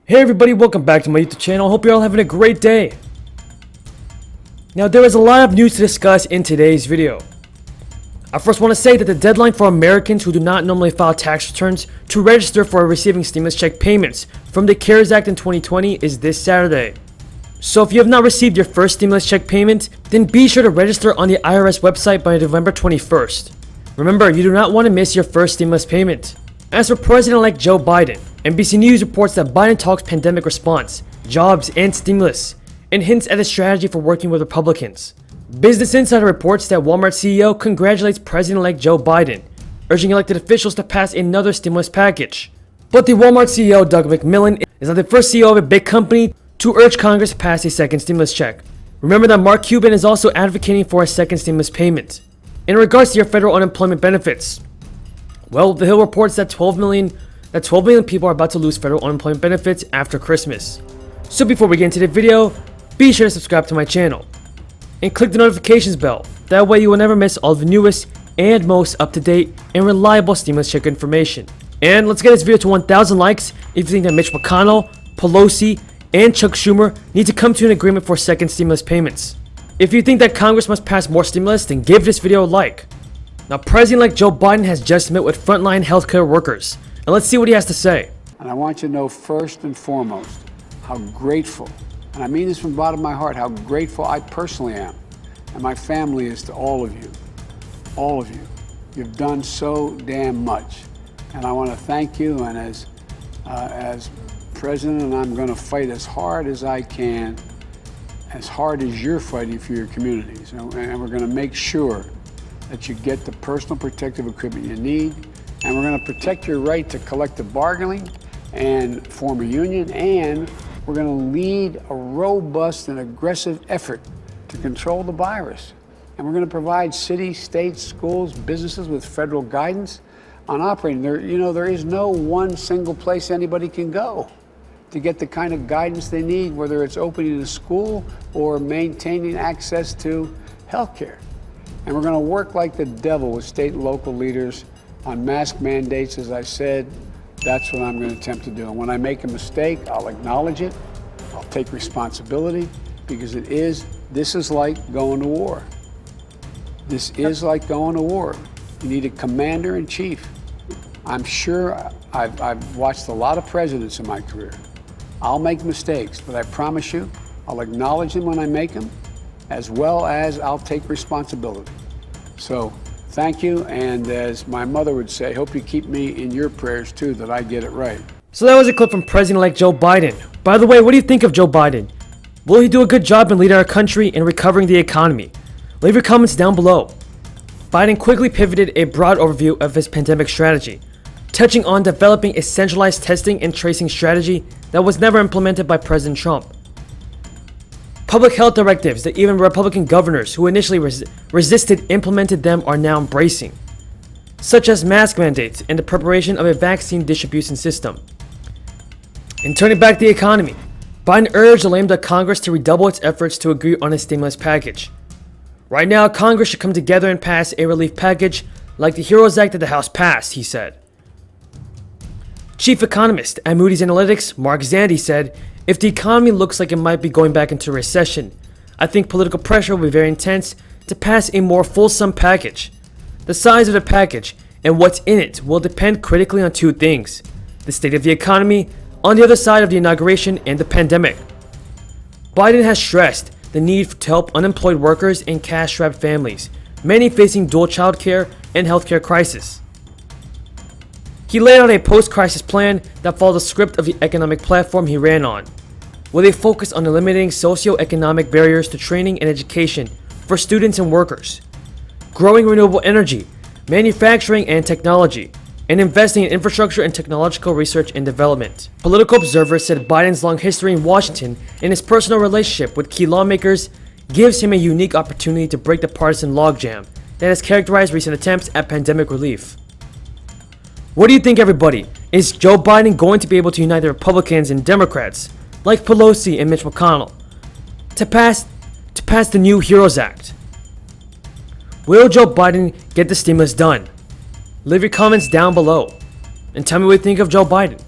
Hey everybody, welcome back to my YouTube channel. Hope you're all having a great day. Now there is a lot of news to discuss in today's video. I first want to say that the deadline for Americans who do not normally file tax returns to register for receiving stimulus check payments from the CARES Act in 2020 is this Saturday. So if you have not received your first stimulus check payment, then be sure to register on the IRS website by November 21st. Remember, you do not want to miss your first stimulus payment. As for President-elect Joe Biden, NBC News reports that Biden talks pandemic response, jobs, and stimulus, and hints at a strategy for working with Republicans. Business Insider reports that Walmart CEO congratulates President-elect Joe Biden, urging elected officials to pass another stimulus package. But the Walmart CEO, Doug McMillon, is not the first CEO of a big company to urge Congress to pass a second stimulus check. Remember that Mark Cuban is also advocating for a second stimulus payment. In regards to your federal unemployment benefits, well, The Hill reports that 12 million people are about to lose federal unemployment benefits after Christmas. So before we get into the video, be sure to subscribe to my channel and click the notifications bell. That way you will never miss all the newest and most up-to-date and reliable stimulus check information. And let's get this video to 1,000 likes if you think that Mitch McConnell, Pelosi, and Chuck Schumer need to come to an agreement for second stimulus payments. If you think that Congress must pass more stimulus, then give this video a like. Now, President-elect Joe Biden has just met with frontline healthcare workers, and let's see what he has to say. And I want you to know first and foremost how grateful, and I mean this from the bottom of my heart, how grateful I personally am, and my family is to all of you. All of you. You've done so damn much. And I want to thank you, and as president, I'm going to fight as hard as I can, as hard as you're fighting for your communities. And we're going to make sure that you get the personal protective equipment you need, and we're going to protect your right to collective bargaining and form a union, and we're going to lead a robust and aggressive effort to control the virus. And we're going to provide cities, states, schools, businesses with federal guidance on operating. There is no one single place anybody can go to get the kind of guidance they need, whether it's opening a school or maintaining access to health care. And we're going to work like the devil with state and local leaders on mask mandates. As I said, that's what I'm going to attempt to do. And when I make a mistake, I'll acknowledge it. I'll take responsibility, because this is like going to war. This is like going to war. You need a commander in chief. I'm sure I've watched a lot of presidents in my career. I'll make mistakes, but I promise you, I'll acknowledge them when I make them, as well as I'll take responsibility. So thank you, and as my mother would say, hope you keep me in your prayers too, that I get it right. So that was a clip from President-elect Joe Biden. By the way, what do you think of Joe Biden? Will he do a good job in leading our country and recovering the economy? Leave your comments down below. Biden quickly pivoted a broad overview of his pandemic strategy, touching on developing a centralized testing and tracing strategy that was never implemented by President Trump. Public health directives that even Republican governors who initially resisted implemented them are now embracing, such as mask mandates and the preparation of a vaccine distribution system. In turning back the economy, Biden urged the lame duck Congress to redouble its efforts to agree on a stimulus package. Right now, Congress should come together and pass a relief package like the HEROES Act that the House passed, he said. Chief economist at Moody's Analytics, Mark Zandi, said, "If the economy looks like it might be going back into recession, I think political pressure will be very intense to pass a more fulsome package. The size of the package and what's in it will depend critically on two things: the state of the economy on the other side of the inauguration and the pandemic." Biden has stressed the need to help unemployed workers and cash-strapped families, many facing dual childcare and healthcare crisis. He laid out a post-crisis plan that followed the script of the economic platform he ran on, with a focus on eliminating socio-economic barriers to training and education for students and workers, growing renewable energy, manufacturing and technology, and investing in infrastructure and technological research and development. Political observers said Biden's long history in Washington and his personal relationship with key lawmakers gives him a unique opportunity to break the partisan logjam that has characterized recent attempts at pandemic relief. What do you think, everybody? Is Joe Biden going to be able to unite the Republicans and Democrats, like Pelosi and Mitch McConnell, to pass the new HEROES Act? Will Joe Biden get the stimulus done? Leave your comments down below and tell me what you think of Joe Biden.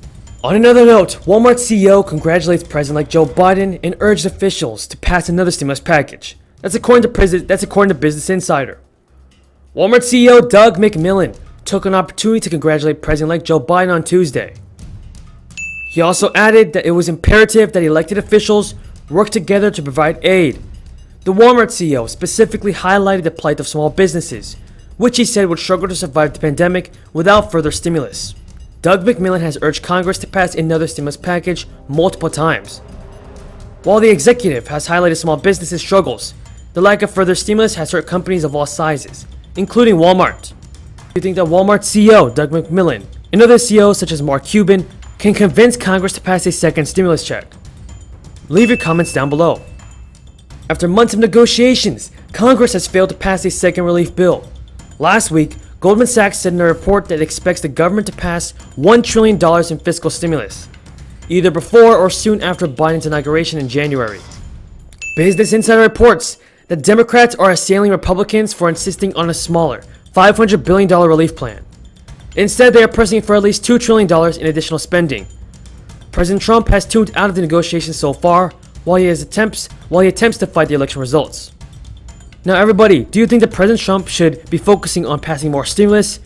On another note, Walmart CEO congratulates President-elect Joe Biden and urged officials to pass another stimulus package. That's according to Business Insider. Walmart CEO Doug McMillon took an opportunity to congratulate President-elect Joe Biden on Tuesday. He also added that it was imperative that elected officials work together to provide aid. The Walmart CEO specifically highlighted the plight of small businesses, which he said would struggle to survive the pandemic without further stimulus. Doug McMillon has urged Congress to pass another stimulus package multiple times. While the executive has highlighted small businesses' struggles, the lack of further stimulus has hurt companies of all sizes, including Walmart. Do you think that Walmart CEO Doug McMillon and other CEOs such as Mark Cuban can convince Congress to pass a second stimulus check? Leave your comments down below. After months of negotiations, Congress has failed to pass a second relief bill. Last week, Goldman Sachs said in a report that it expects the government to pass $1 trillion in fiscal stimulus, either before or soon after Biden's inauguration in January. Business Insider reports that Democrats are assailing Republicans for insisting on a smaller, $500 billion relief plan. Instead, they are pressing for at least $2 trillion in additional spending. President Trump has tuned out of the negotiations so far, while he attempts to fight the election results. Now everybody, do you think that President Trump should be focusing on passing more stimulus,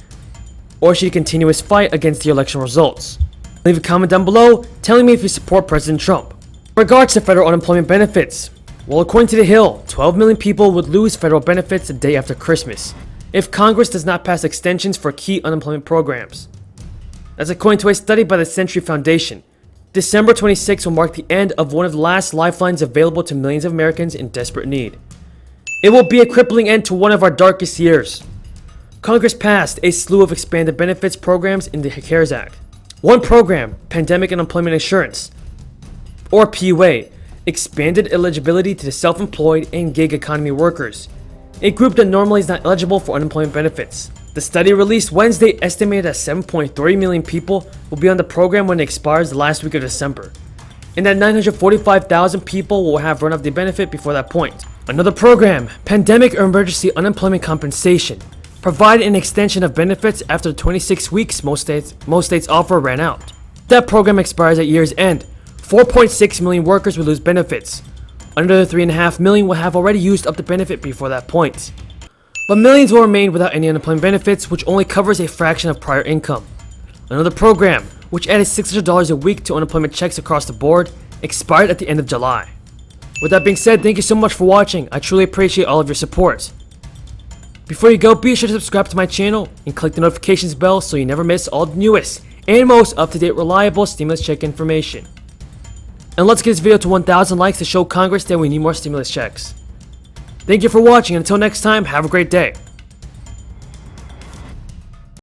or should he continue his fight against the election results? Leave a comment down below telling me if you support President Trump. In regards to federal unemployment benefits, well, according to The Hill, 12 million people would lose federal benefits the day after Christmas if Congress does not pass extensions for key unemployment programs. That's according to a study by the Century Foundation. December 26 will mark the end of one of the last lifelines available to millions of Americans in desperate need. It will be a crippling end to one of our darkest years. Congress passed a slew of expanded benefits programs in the CARES Act. One program, Pandemic Unemployment Insurance, or PUA, expanded eligibility to the self-employed and gig economy workers, a group that normally is not eligible for unemployment benefits. The study released Wednesday estimated that 7.3 million people will be on the program when it expires the last week of December, and that 945,000 people will have run off the benefit before that point. Another program, Pandemic or Emergency Unemployment Compensation, provided an extension of benefits after the 26 weeks most states offer ran out. That program expires at year's end. 4.6 million workers will lose benefits. Under the 3.5 million will have already used up the benefit before that point. But millions will remain without any unemployment benefits, which only covers a fraction of prior income. Another program, which added $600 a week to unemployment checks across the board, expired at the end of July. With that being said, thank you so much for watching. I truly appreciate all of your support. Before you go, be sure to subscribe to my channel and click the notifications bell so you never miss all the newest and most up-to-date reliable stimulus check information. And let's get this video to 1,000 likes to show Congress that we need more stimulus checks. Thank you for watching, and until next time, have a great day.